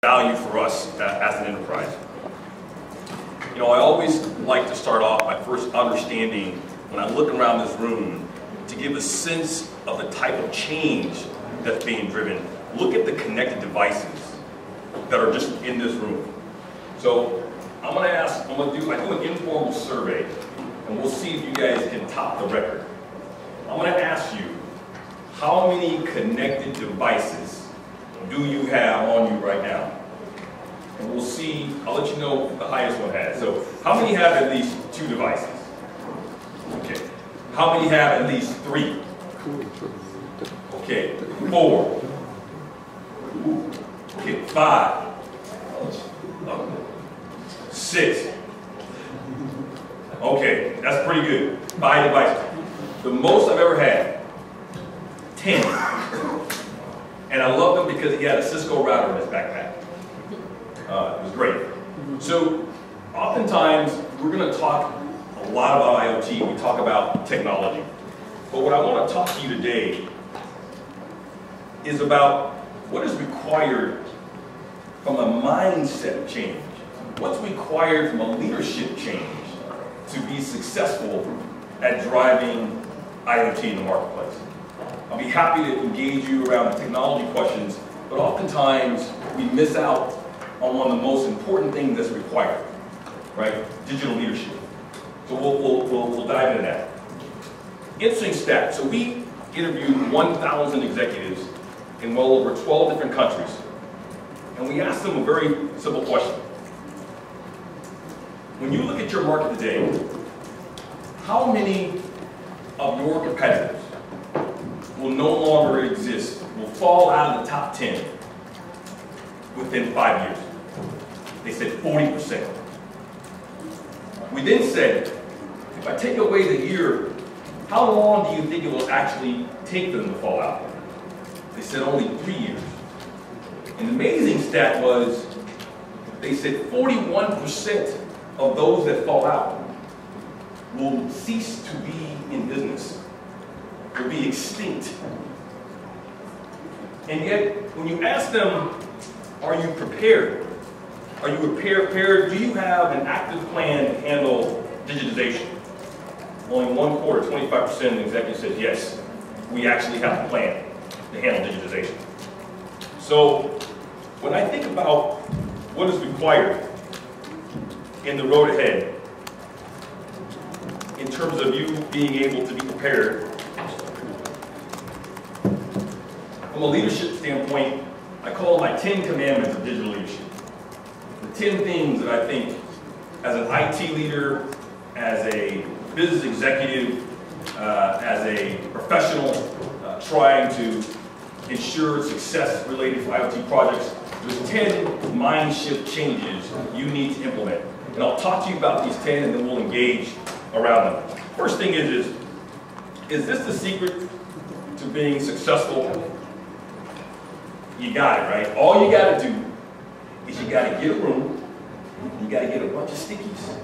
value for us as an enterprise. You know, I always like to start off by first understanding, when I look around this room, to give a sense of the type of change that's being driven. Look at the connected devices that are just in this room. So I'm going to do an informal survey, and we'll see if you guys can top the record. I'm going to ask you, how many connected devices do you have on you right now? And we'll see, I'll let you know what the highest one has. So how many have at least 2 devices? Okay. How many have at least 3? Okay. 4. Okay. 5. 6. Okay, that's pretty good. 5 devices. The most I've ever had, 10. And I love them because he had a Cisco router in his backpack. It was great. So oftentimes we're going to talk a lot about IoT. We talk about technology. But what I want to talk to you today is about what is required from a mindset change. What's required from a leadership change to be successful at driving IoT in the marketplace. I'll be happy to engage you around the technology questions, but oftentimes we miss out on one of the most important things that's required, right? Digital leadership. So we'll dive into that. Interesting stat. So we interviewed 1,000 executives in well over 12 different countries, and we asked them a very simple question. When you look at your market today, how many of your competitors will no longer exist, will fall out of the top 10 within 5 years? They said 40%. We then said, if I take away the year, how long do you think it will actually take them to fall out? They said only 3 years. And the amazing stat was, they said 41% of those that fall out will cease to be in business, will be extinct. And yet, when you ask them, are you prepared? Are you prepared? Do you have an active plan to handle digitization? Only 1/4, 25% of the executives said yes, we actually have a plan to handle digitization. So, when I think about what is required in the road ahead, in terms of you being able to be prepared, from a leadership standpoint, I call my 10 commandments of digital leadership. The 10 things that I think, as an IT leader, as a business executive, as a professional trying to ensure success related to IoT projects, there's 10 mind shift changes you need to implement. And I'll talk to you about these 10 and then we'll engage around them. First thing is this the secret to being successful? You got it, right? All you got to do is you got to get a room, you got to get a bunch of stickies,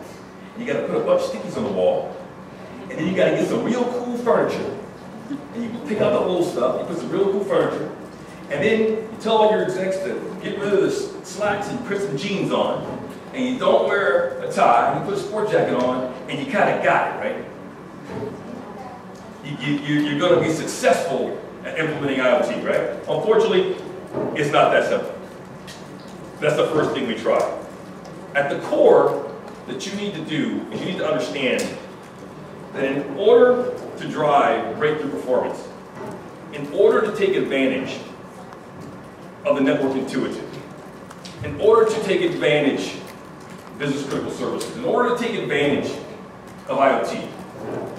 you got to put a bunch of stickies on the wall, and then you got to get some real cool furniture, and you pick out the old stuff, you put some real cool furniture, and then you tell all your execs to get rid of the slacks and put some jeans on, and you don't wear a tie, and you put a sport jacket on, and you kind of got it, right? You're going to be successful at implementing IoT, right? Unfortunately, it's not that simple. That's the first thing we try. At the core, that you need to do is you need to understand that in order to drive breakthrough performance, in order to take advantage of the network intuitive, in order to take advantage of business critical services, in order to take advantage of IoT,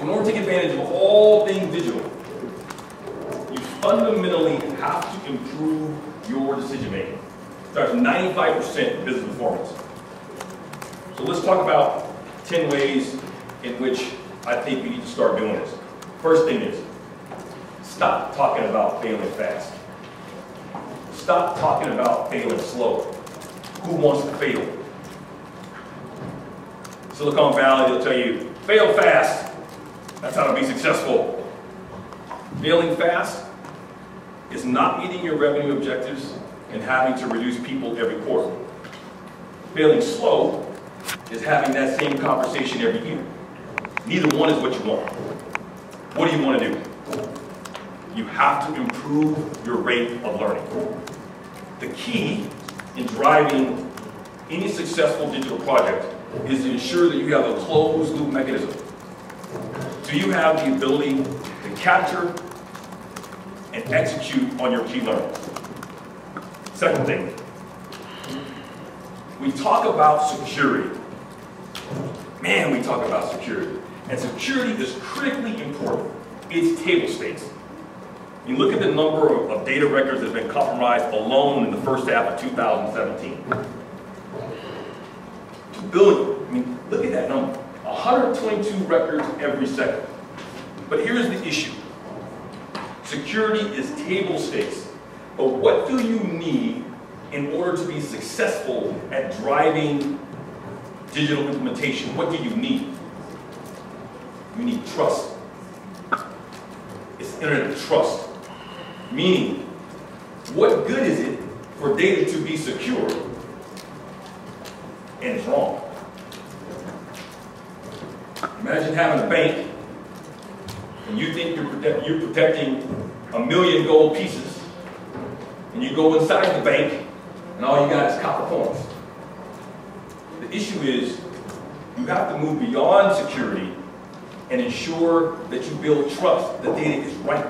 in order to take advantage of all things digital, you fundamentally have to improve your decision making. It starts 95% business performance. So let's talk about 10 ways in which I think we need to start doing this. First thing is, stop talking about failing fast. Stop talking about failing slow. Who wants to fail? Silicon Valley, they'll tell you, fail fast. That's how to be successful. Failing fast is not meeting your revenue objectives and having to reduce people every quarter. Failing slow is having that same conversation every year. Neither one is what you want. What do you want to do? You have to improve your rate of learning. The key in driving any successful digital project is to ensure that you have a closed loop mechanism. So you have the ability to capture and execute on your key learnings. Second thing, we talk about security. Man, we talk about security. And security is critically important. It's table stakes. You look at the number of data records that have been compromised alone in the first half of 2017. 2 billion. I mean, look at that number. 122 records every second. But here's the issue. Security is table stakes. But what do you need in order to be successful at driving digital implementation? What do you need? You need trust. It's internet of trust. Meaning, what good is it for data to be secure and it's wrong? Imagine having a bank and you think you're protecting 1 million gold pieces, and you go inside the bank and all you got is copper coins. The issue is you have to move beyond security and ensure that you build trust, that data is right,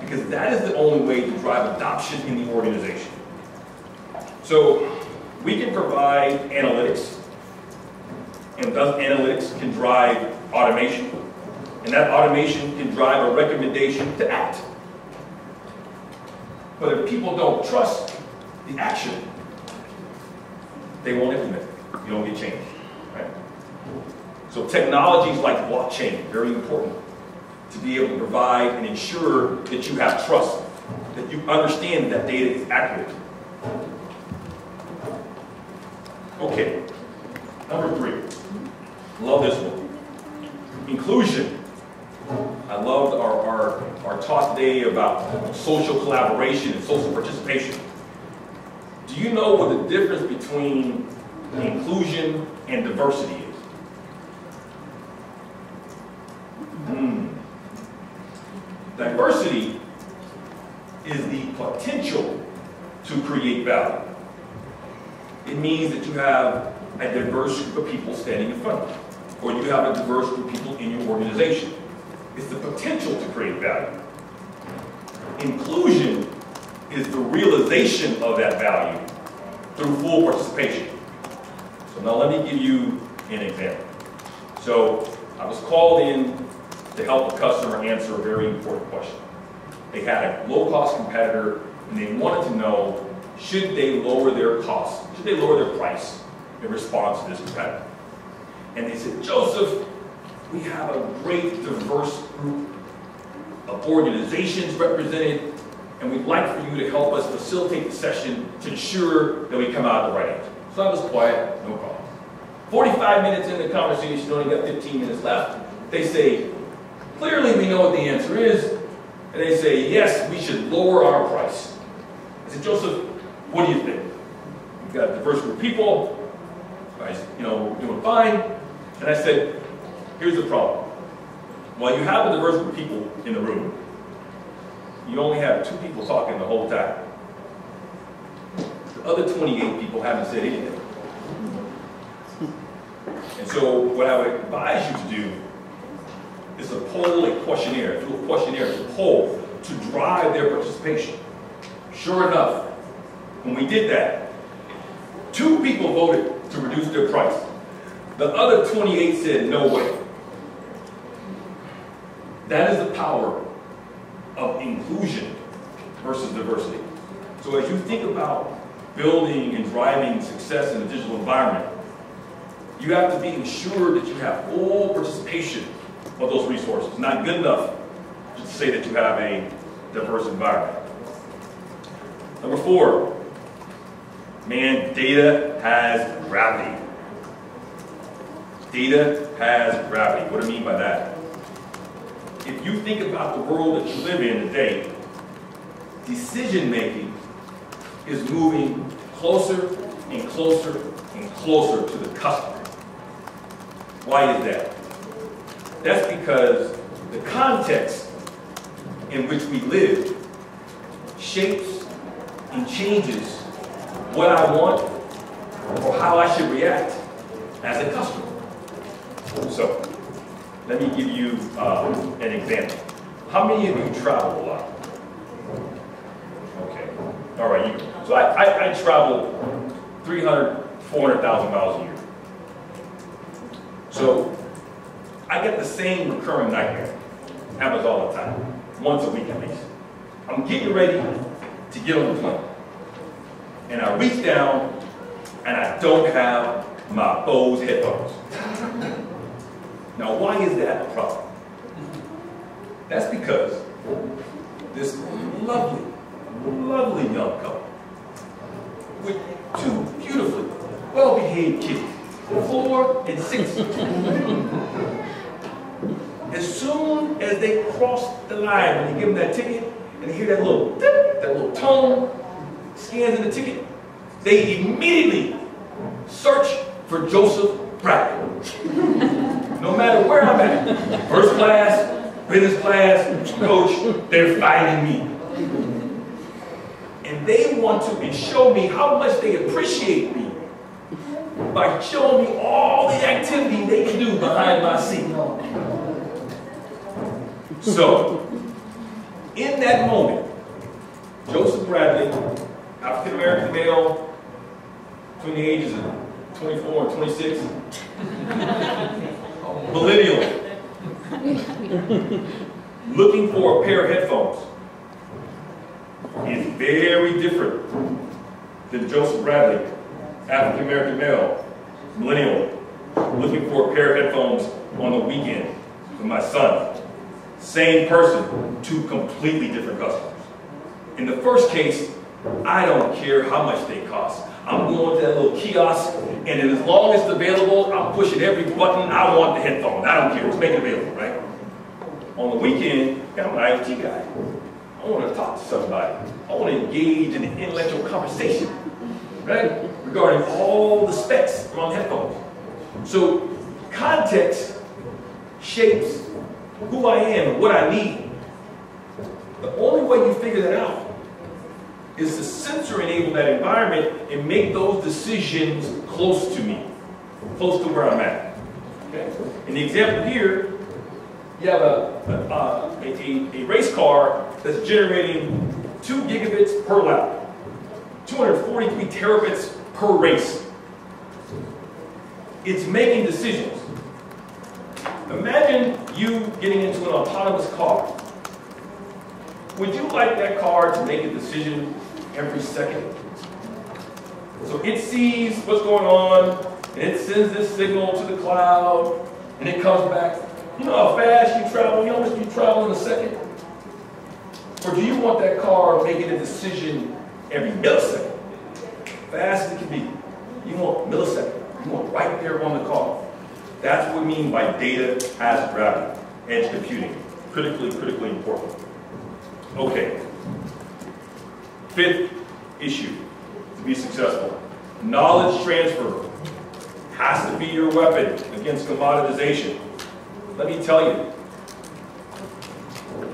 because that is the only way to drive adoption in the organization. So we can provide analytics, and thus analytics can drive automation, and that automation can drive a recommendation to act. But if people don't trust the action, they won't implement it. You don't get change. Right? So technologies like blockchain, very important to be able to provide and ensure that you have trust, that you understand that data is accurate. Okay, number 3. Love this one. Inclusion. I loved our talk today about social collaboration and social participation. Do you know what the difference between inclusion and diversity is? Diversity is the potential to create value. It means that you have a diverse group of people standing in front of you, or you have a diverse group of people in your organization. It's the potential to create value. Inclusion is the realization of that value through full participation. So now let me give you an example. So I was called in to help a customer answer a very important question. They had a low-cost competitor, and they wanted to know, should they lower their costs? Should they lower their price in response to this competitor? And they said, Joseph, we have a great diverse group of organizations represented, and we'd like for you to help us facilitate the session to ensure that we come out the right answer. So I was quiet, no problem. 45 minutes into the conversation, only got 15 minutes left. They say, clearly we know what the answer is. And they say, yes, we should lower our price. I said, Joseph, what do you think? We've got a diverse group of people. Guys, we're doing fine. And I said, here's the problem. While you have a diverse group of people in the room, you only have 2 people talking the whole time. The other 28 people haven't said anything. And so what I would advise you to do is to poll a questionnaire, do a questionnaire, to poll, to drive their participation. Sure enough, when we did that, 2 people voted to reduce their price. The other 28 said, no way. That is the power of inclusion versus diversity. So as you think about building and driving success in a digital environment, you have to be ensured that you have full participation of those resources. It's not good enough to say that you have a diverse environment. Number 4, man, data has gravity. Data has gravity. What do I mean by that? If you think about the world that you live in today, decision making is moving closer and closer and closer to the customer. Why is that? That's because the context in which we live shapes and changes what I want or how I should react as a customer. So, let me give you an example. How many of you travel a lot? Okay, all right. So I travel 400,000 miles a year. So I get the same recurring nightmare. Happens all the time, once a week at least. I'm getting ready to get on the plane. And I reach down and I don't have my Bose headphones. Now, why is that a problem? That's because this lovely, lovely young couple with two beautifully well-behaved kids, 4 and 6. As soon as they cross the line, when you give them that ticket, and they hear that little dip, that little tone, scans in the ticket, they immediately search for Joseph Bradley. No matter where I'm at, first class, business class, coach, they're finding me. And they want to show me how much they appreciate me by showing me all the activity they can do behind my seat. So, in that moment, Joseph Bradley, African American male, between the ages of 24 and 26, millennial, looking for a pair of headphones, is very different than Joseph Bradley, African American male, millennial, looking for a pair of headphones on the weekend for my son. Same person, two completely different customers. In the first case, I don't care how much they cost. I'm going to that little kiosk, and as long as it's available, I'm pushing every button. I want the headphones. I don't care. Just make it available, right? On the weekend, I'm an IT guy. I want to talk to somebody. I want to engage in an intellectual conversation, right? Regarding all the specs on headphones. So, context shapes who I am and what I need. The only way you figure that out is to sensor enable that environment and make those decisions close to me, close to where I'm at. Okay? In the example here, you have a race car that's generating 2 gigabits per lap, 243 terabits per race. It's making decisions. Imagine you getting into an autonomous car. Would you like that car to make a decision every second? So it sees what's going on, and it sends this signal to the cloud, and it comes back. You know how fast you travel? You know how much you travel in a second? Or do you want that car making a decision every millisecond? Fast as it can be. You want millisecond. You want right there on the car. That's what we mean by data as gravity, edge computing. Critically important. Okay. 5th issue to be successful. Knowledge transfer has to be your weapon against commoditization. Let me tell you,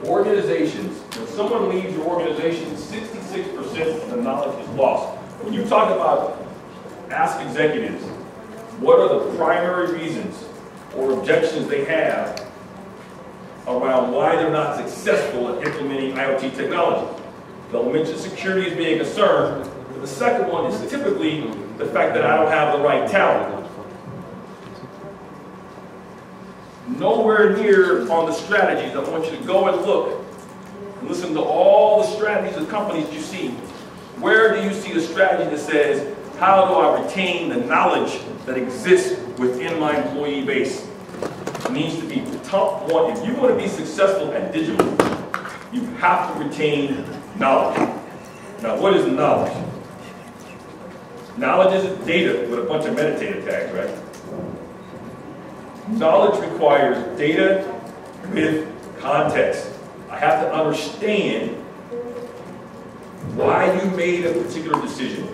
organizations, when someone leaves your organization, 66% of the knowledge is lost. When you talk about ask executives, what are the primary reasons or objections they have around why they're not successful at implementing IoT technology? They'll mention security as being a concern, but the second one is typically the fact that I don't have the right talent. Nowhere near on the strategies. I want you to go and look and listen to all the strategies of companies you see. Where do you see the strategy that says, how do I retain the knowledge that exists within my employee base? It needs to be the top one. If you want to be successful at digital, you have to retain knowledge. Now, what is knowledge? Knowledge is data with a bunch of metadata tags, right? Knowledge requires data with context. I have to understand why you made a particular decision.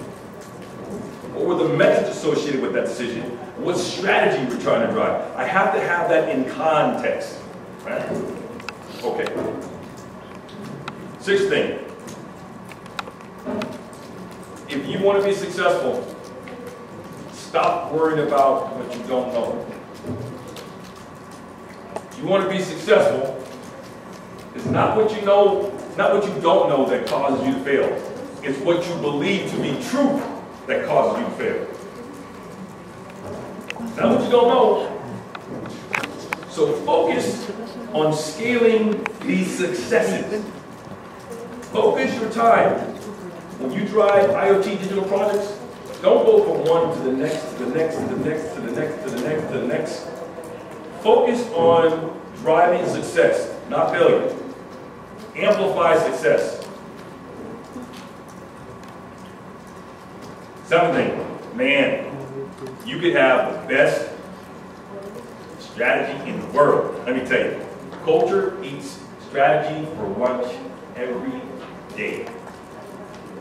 What were the methods associated with that decision? What strategy you were trying to drive? I have to have that in context. Right? Okay. Sixth thing. If you want to be successful, stop worrying about what you don't know. If you want to be successful, it's not what you know, not what you don't know that causes you to fail. It's what you believe to be true that causes you to fail. It's not what you don't know. So focus on scaling these successes. Focus your time. When you drive IoT digital projects, don't go from one to the next, to the next, to the next, to the next, to the next, to the next. Focus on driving success, not failure. Amplify success. Seventh thing, man, you could have the best strategy in the world. Let me tell you, culture eats strategy for lunch every day.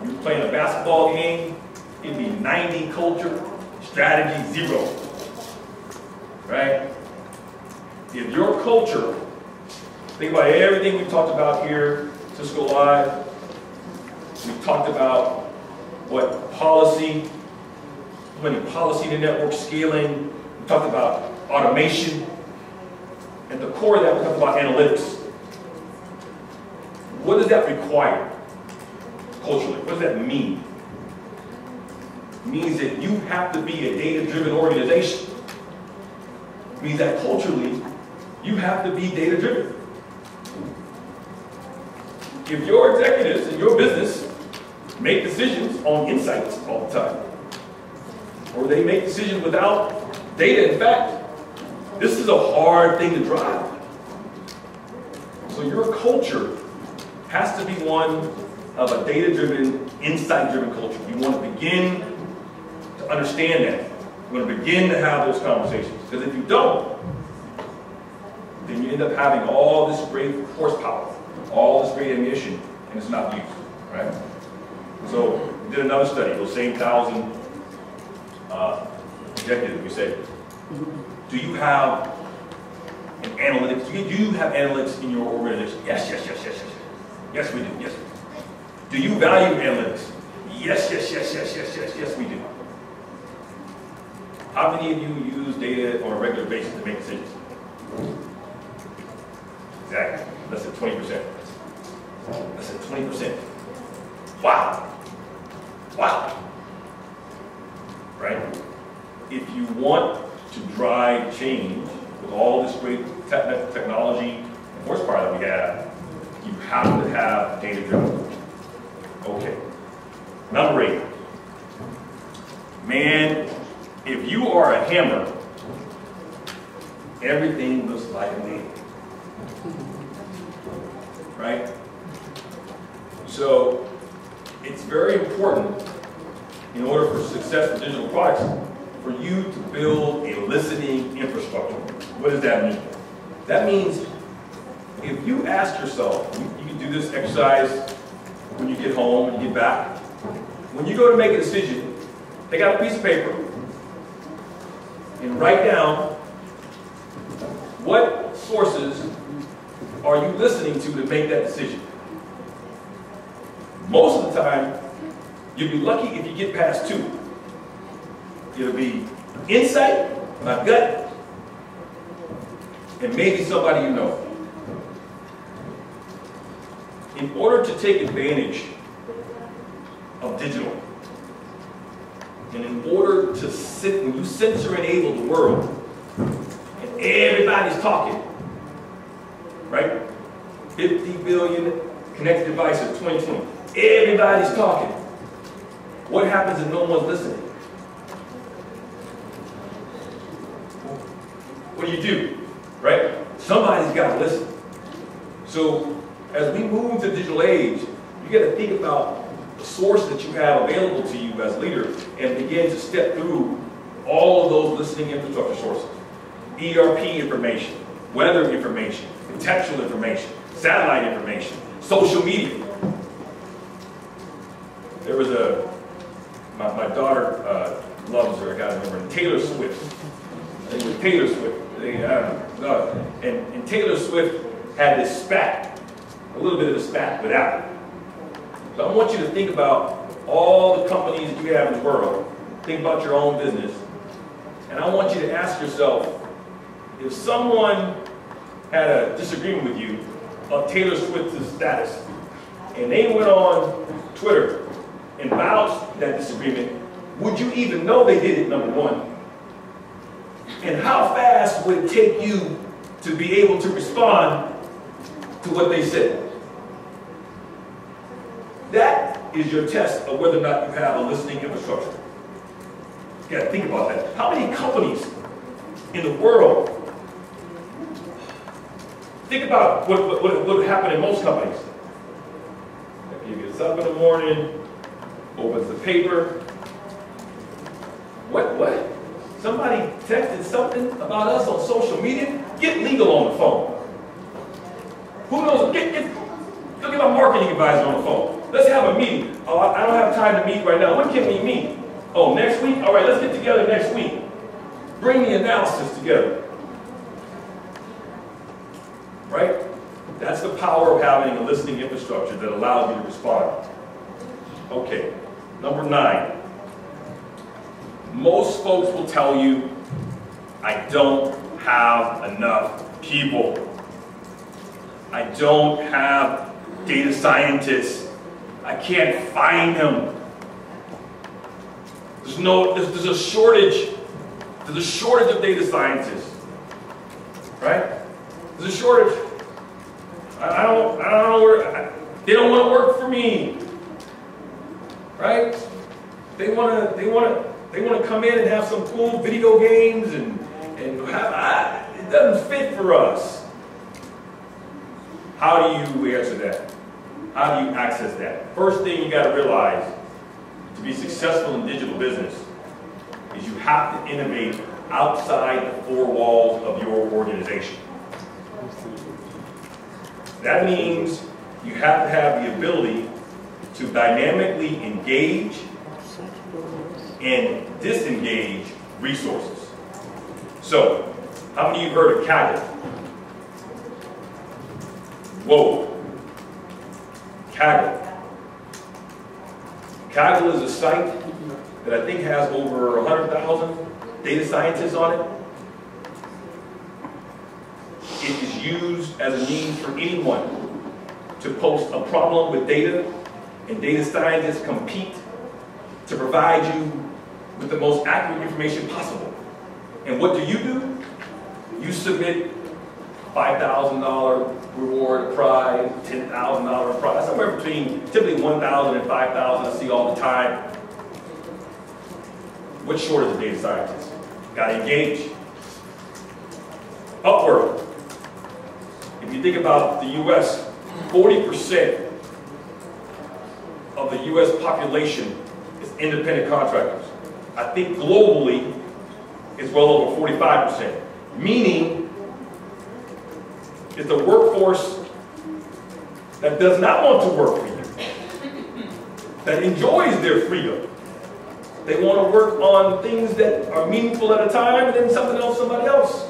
You're playing a basketball game, it'd be 90 culture, strategy 0. Right? If your culture, think about everything we talked about here, Cisco Live, we talked about what policy, policy to network scaling, we talked about automation. At the core of that, we talked about analytics. What does that require culturally? What does that mean? It means that you have to be a data-driven organization. It means that culturally, you have to be data-driven. If your executives in your business make decisions on insights all the time, or they make decisions without data, in fact, this is a hard thing to drive. So your culture has to be one of a data-driven, insight-driven culture. You want to begin to understand that. You want to begin to have those conversations. Because if you don't, then you end up having all this great horsepower, all this great ammunition, and it's not used, right? So we did another study, those same 1,000 executives. We said, do you have an analytics? Do you have analytics in your organization? Yes, yes, yes, yes, yes. Yes, we do. Yes, we do. Do you value analytics? Yes, yes, yes, yes, yes, yes, yes, we do. How many of you use data on a regular basis to make decisions? Exactly. Less than 20%. Less than 20%. Wow. Wow. Right? If you want to drive change with all this great technology and horsepower that we have, you have to have data-driven. Okay. Number 8. Man, if you are a hammer, everything looks like a nail. Right? So, it's very important in order for success with digital products for you to build a listening infrastructure. What does that mean? That means if you ask yourself, you can do this exercise when you get home and you get back. When you go to make a decision, take out a piece of paper and write down what sources are you listening to make that decision. Most of the time, you'll be lucky if you get past 2. It'll be insight, my gut, and maybe somebody you know. In order to take advantage of digital, and in order to when you censor enable the world, and everybody's talking, right? 50 billion connected devices, 2020. Everybody's talking. What happens if no one's listening? What do? Right? Somebody's got to listen. So, as we move to the digital age, you got to think about the source that you have available to you as a leader and begin to step through all of those listening infrastructure sources. ERP information, weather information, contextual information, satellite information, social media. There was my daughter loves her, I gotta remember, Taylor Swift. I think it was Taylor Swift. I don't know. And Taylor Swift had this spat, a little bit of a spat with Apple. So I want you to think about all the companies that you have in the world. Think about your own business. And I want you to ask yourself, if someone had a disagreement with you of Taylor Swift's status, and they went on Twitter and vouched that disagreement, would you even know they did it, number one? And how fast would it take you to be able to respond to what they said? That is your test of whether or not you have a listening infrastructure. You gotta think about that. How many companies in the world, think about what would happen in most companies. If you gets up in the morning, opens the paper, what? Somebody texted something about us on social media? Get legal on the phone. Who knows? Look at my marketing advisor on the phone. Let's have a meeting. Oh, I don't have time to meet right now. When can we meet? Oh, next week? All right, let's get together next week. Bring the analysis together. Right? That's the power of having a listening infrastructure that allows you to respond. Okay, number 9. Most folks will tell you, I don't have enough people. I don't have data scientists. I can't find them. There's a shortage. There's a shortage of data scientists. Right? There's a shortage. I don't know where, they don't want to work for me. Right? They want to come in and have some cool video games and have, it doesn't fit for us. How do you answer that? How do you access that? First thing you got to realize to be successful in digital business is you have to innovate outside the 4 walls of your organization. That means you have to have the ability to dynamically engage and disengage resources. So, how many of you heard of Kaggle? Whoa. Kaggle. Kaggle is a site that I think has over 100,000 data scientists on it. It is used as a means for anyone to post a problem with data, and data scientists compete to provide you with the most accurate information possible. And what do? You submit $5,000 reward prize, $10,000 prize, somewhere between typically $1,000 and $5,000. I see all the time. What's short of data scientists? Got to engage. Upward. If you think about the U.S., 40% of the U.S. population is independent contractors. I think globally, it's well over 45%. Meaning, it's a workforce that does not want to work for you, that enjoys their freedom. They want to work on things that are meaningful at a time, and then something else, somebody else.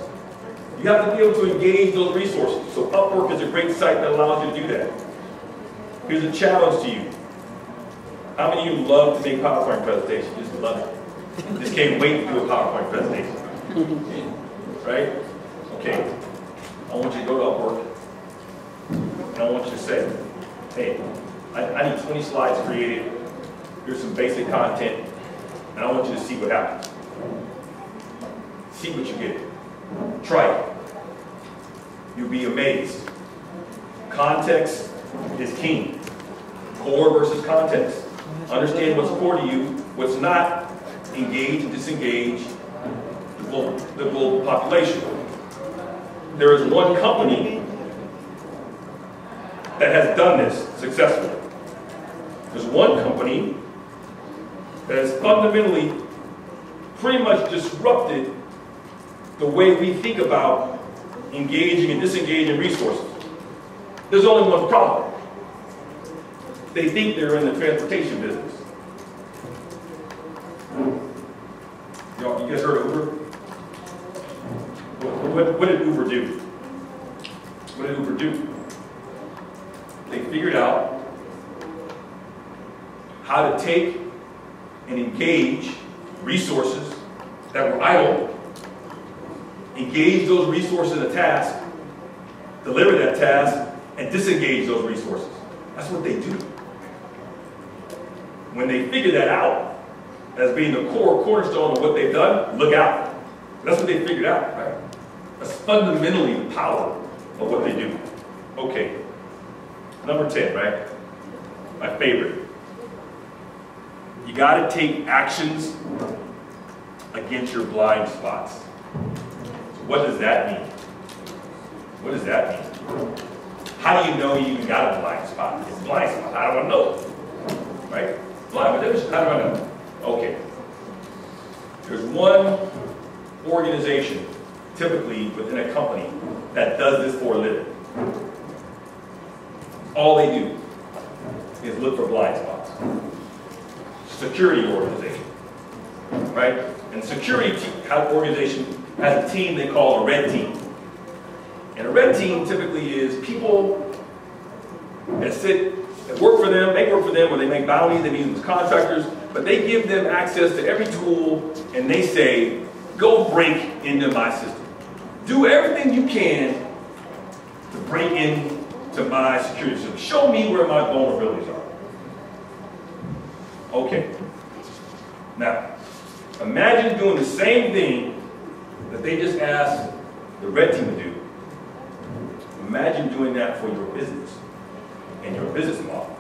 You have to be able to engage those resources. So Upwork is a great site that allows you to do that. Here's a challenge to you. How many of you love to make PowerPoint presentations? Just love it. Just can't wait to do a PowerPoint presentation. Right? Okay. I want you to go to Upwork, and I want you to say, hey, I need 20 slides created. Here's some basic content, and I want you to see what happens. See what you get. Try it. You'll be amazed. Context is king. Core versus context. Understand what's core to you, what's not. Engage and disengage the global population. There is one company that has done this successfully. There's one company that has fundamentally pretty much disrupted the way we think about engaging and disengaging resources. There's only one problem. They think they're in the transportation business. You guys heard of Uber? What did Uber do? What did Uber do? They figured out how to take and engage resources that were idle, engage those resources in a task, deliver that task, and disengage those resources. That's what they do. When they figure that out as being the cornerstone of what they've done, look out. That's what they figured out, right? That's fundamentally the power of what they do. Okay. Number 10, right? My favorite. You got to take actions against your blind spots. So what does that mean? What does that mean? How do you know you even got a blind spot? It's a blind spot. How do I know? Right? Blind, but how do I know? Okay. There's one organization, typically within a company, that does this for a living. All they do is look for blind spots. Security organization, right? And security organization has a team they call a red team. And a red team typically is people that work for them, they work for them, or they make bounties, they meet them as contractors, but they give them access to every tool, and they say, go break into my system. Do everything you can to break into my security system. Show me where my vulnerabilities are. Okay. Now, imagine doing the same thing that they just asked the red team to do. Imagine doing that for your business and your business model.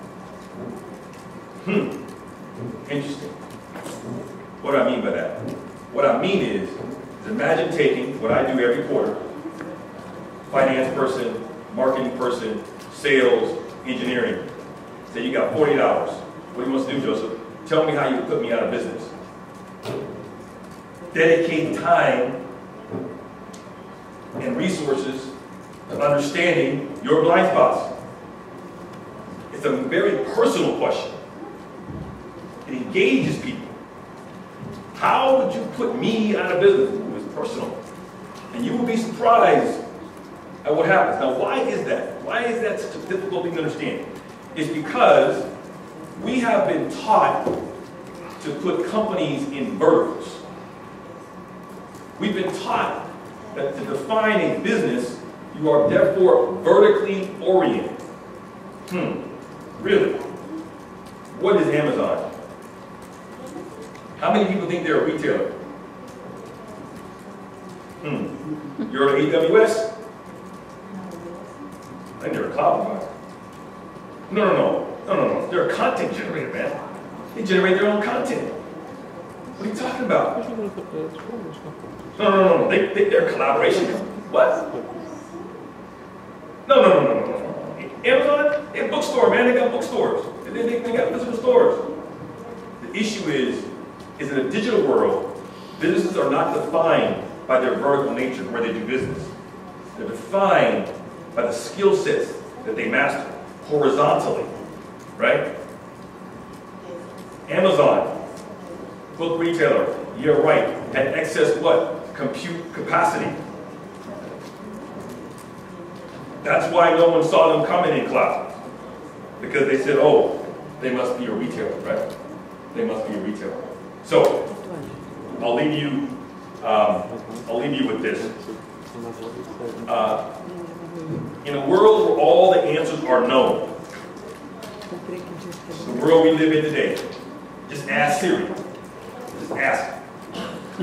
Interesting. What do I mean by that? What I mean is imagine taking what I do every quarter, finance person, marketing person, sales, engineering. Say you got $40. What do you want us to do, Joseph? Tell me how you put me out of business. Dedicate time and resources to understanding your blind spots. It's a very personal question. It engages people. How would you put me out of business? It's personal. And you will be surprised at what happens. Now, why is that? Why is that such a difficult thing to understand? It's because we have been taught to put companies in verticals. We've been taught that to define a business, you are therefore vertically oriented. Really? What is Amazon? How many people think they're a retailer? You're an AWS? I think they're a cloud provider. No. They're a content generator, man. They generate their own content. What are you talking about? No. They're a collaboration company. What? No. Amazon, they're a bookstore, man. They got bookstores. They got physical stores. The issue is in a digital world, businesses are not defined by their vertical nature, where they do business. They're defined by the skill sets that they master horizontally, right? Amazon, book retailer, you're right, had excess what? Compute capacity. That's why no one saw them coming in cloud. Because they said, oh, they must be a retailer, right? They must be a retailer. So, I'll leave you with this. In a world where all the answers are known, the world we live in today, just ask Siri. Just ask.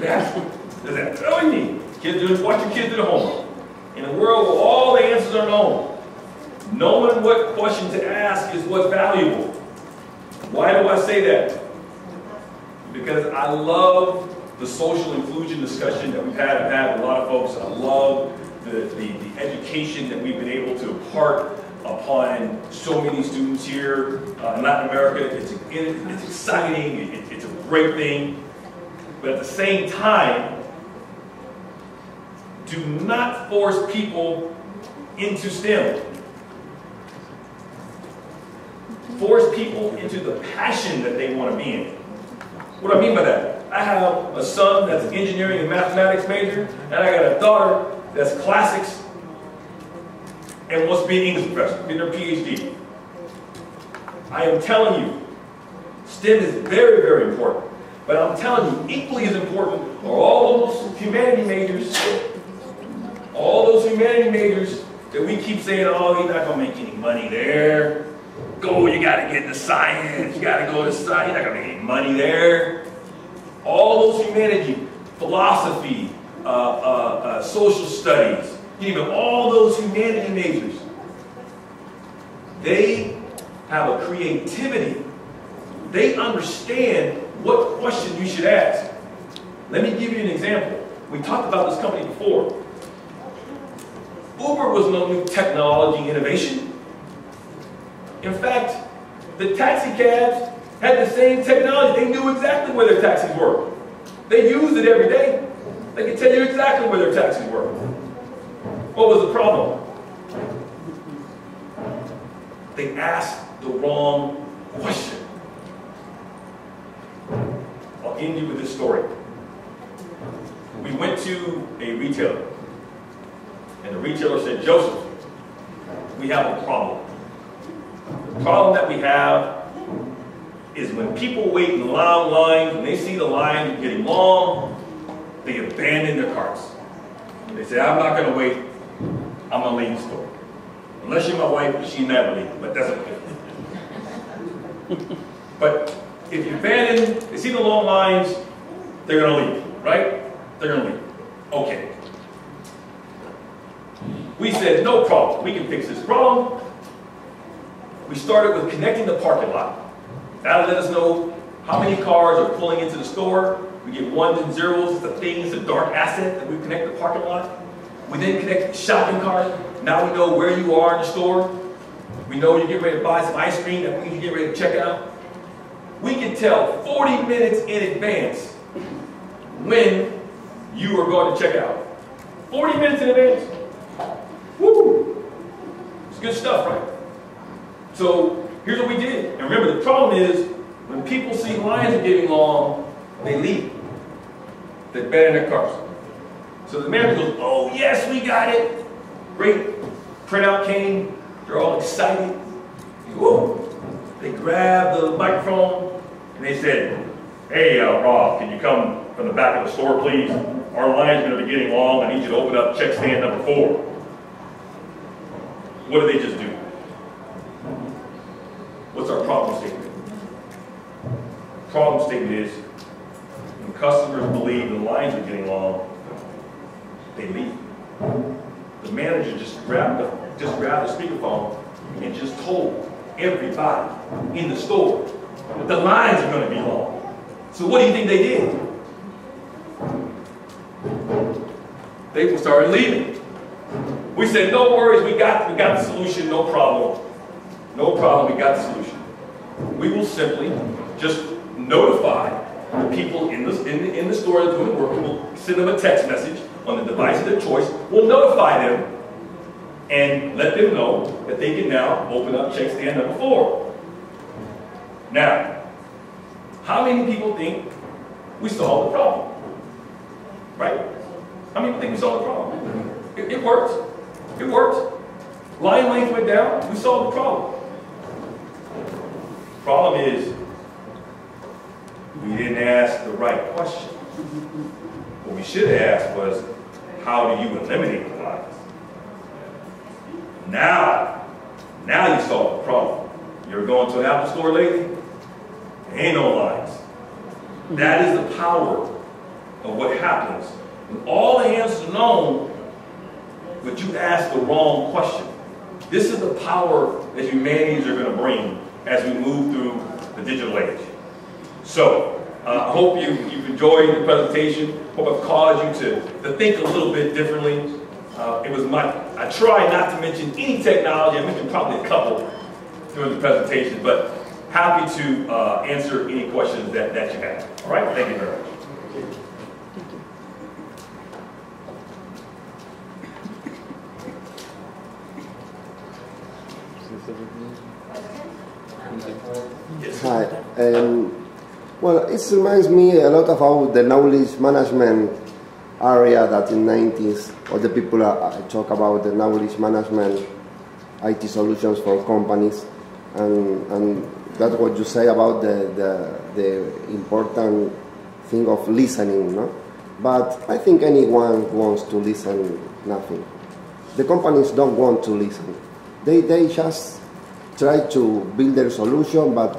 Ask. That's all you need. Kids, watch your kids do the homework. In a world where all the answers are known, knowing what question to ask is what's valuable. Why do I say that? Because I love the social inclusion discussion that we've had. I've had a lot of folks. I love the education that we've been able to impart upon so many students here in Latin America. It's exciting. It's a great thing. But at the same time, do not force people into STEM. Force people into the passion that they want to be in. What do I mean by that? I have a son that's an engineering and mathematics major, and I got a daughter that's classics and wants to be an English professor, getting her PhD. I am telling you, STEM is very, very important. But I'm telling you, equally as important are all those humanity majors that we keep saying, oh, you're not going to make any money there. Go, you got to get into science. You got to go to science. You're not going to make any money there. All those humanity, philosophy, social studies, even all those humanity majors, they have a creativity. They understand what question you should ask. Let me give you an example. We talked about this company before. Uber was no new technology innovation. In fact, the taxi cabs had the same technology. They knew exactly where their taxis were. They used it every day. They could tell you exactly where their taxis were. What was the problem? They asked the wrong question. I'll end you with this story. We went to a retailer, and the retailer said, Joseph, we have a problem. The problem that we have is when people wait in long lines, when they see the lines getting long, they abandon their carts. They say, I'm not going to wait, I'm going to leave the store. Unless you're my wife, she never leave, but that's okay. But if you abandon, they see the long lines, they're going to leave, right? They're going to leave. Okay. We said, no problem. We can fix this problem. We started with connecting the parking lot. That'll let us know how many cars are pulling into the store. We get ones and zeros. It's the thing, it's a dark asset that we connect the parking lot. We then connect the shopping cart. Now we know where you are in the store. We know when you get ready to buy some ice cream. That means you get ready to check out. We can tell 40 minutes in advance when you are going to check out. 40 minutes in advance. Woo! It's good stuff, right? So here's what we did. And remember, the problem is when people see lines are getting long, they leave. They abandon their cars. So the manager goes, oh yes, we got it. Great. Printout came. They're all excited. Whoa. They grabbed the microphone and they said, hey, Rob, can you come from the back of the store, please? Our line's going to be getting long. I need you to open up check stand number 4. What did they just do? What's our problem statement? Problem statement is when customers believe the lines are getting long, they leave. The manager just grabbed the speakerphone and just told everybody in the store that the lines are going to be long. So what do you think they did? They started leaving. We said, no worries, we got the solution, no problem. No problem, we got the solution. We will simply just notify the people in the store that are doing work. We'll send them a text message on the device of their choice. We'll notify them and let them know that they can now open up check stand number 4. Now, how many people think we solved the problem? Right? How many people think we solved the problem? It worked. It worked. Line length went down. We solved the problem. Problem is, we didn't ask the right question. What we should have asked was, how do you eliminate the lines? Now you solve the problem. You ever gone to an Apple store lately? There ain't no lines. That is the power of what happens when all the answers are known, but you ask the wrong question. This is the power that humanities are going to bring as we move through the digital age. So, I hope you've enjoyed the presentation. Hope I've caused you to think a little bit differently. I tried not to mention any technology. I mentioned probably a couple during the presentation, but happy to answer any questions that you have. All right, thank you very much. Yes. Hi. Well, it reminds me a lot about the knowledge management area that in 90s, all the people talk about the knowledge management, IT solutions for companies, and that's what you say about the important thing of listening, no? But I think anyone wants to listen, nothing. The companies don't want to listen. They just try to build their solution, but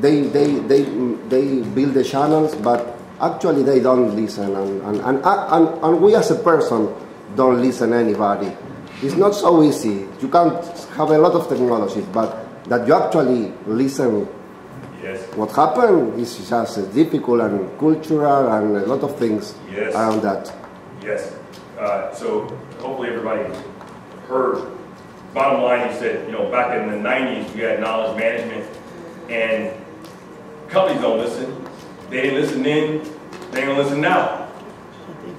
they build the channels, but actually they don't listen, and we as a person don't listen anybody. It's not so easy. You can't have a lot of technologies, but that you actually listen. Yes. What happened is just difficult and cultural and a lot of things around that. Yes. So hopefully everybody heard. Bottom line, you said, back in the 90s, you had knowledge management, and companies don't listen. They didn't listen then, they ain't gonna listen now.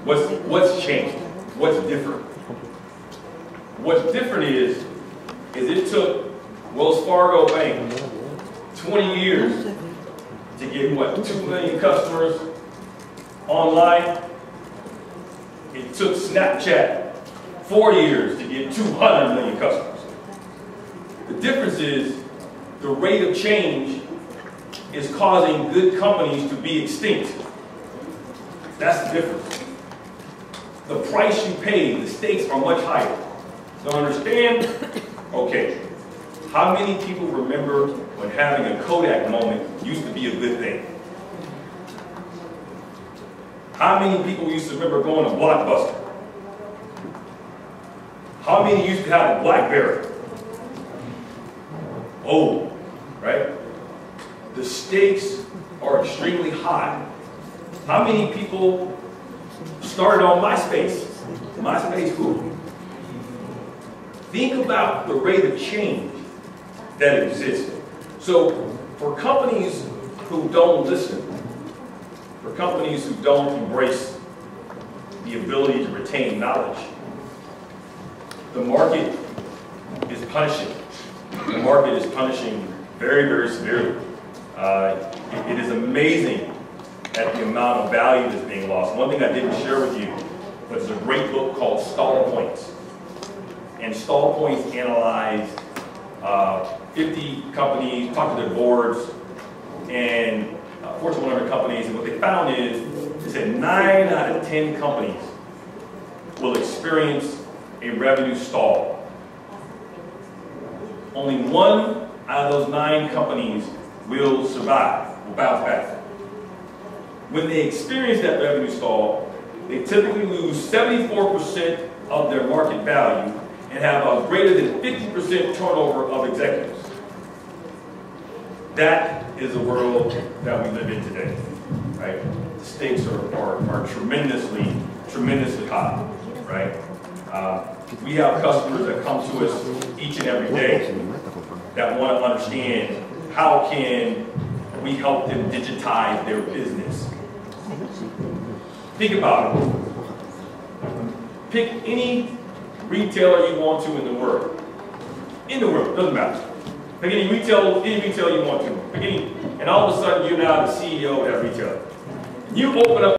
What's changed? What's different? What's different is it took Wells Fargo Bank 20 years to get, 2 million customers online. It took Snapchat 4 years to get 200 million customers. The difference is the rate of change is causing good companies to be extinct. That's the difference. The price you pay, the stakes are much higher. So understand, okay, how many people remember when having a Kodak moment used to be a good thing? How many people used to remember going to Blockbuster? How many used to have a BlackBerry? Oh, right? The stakes are extremely high. How many people started on MySpace? MySpace who? Think about the rate of change that exists. So for companies who don't listen, for companies who don't embrace the ability to retain knowledge, the market is punishing. The market is punishing very, very severely. It is amazing at the amount of value that's being lost. One thing I didn't share with you was a great book called Stall Points. And Stall Points analyzed 50 companies, talked to their boards, and Fortune 100 companies, and what they found is, they said 9 out of 10 companies will experience a revenue stall. Only 1 out of those 9 companies will survive, will bounce back. When they experience that revenue stall, they typically lose 74% of their market value and have a greater than 50% turnover of executives. That is the world that we live in today, right? The stakes are tremendously, tremendously high, right? We have customers that come to us each and every day that want to understand how can we help them digitize their business. Think about it. Pick any retailer you want to in the world. In the world, doesn't matter. Pick any retailer you want to. Pick any, and all of a sudden you're now the CEO of that retailer. You open up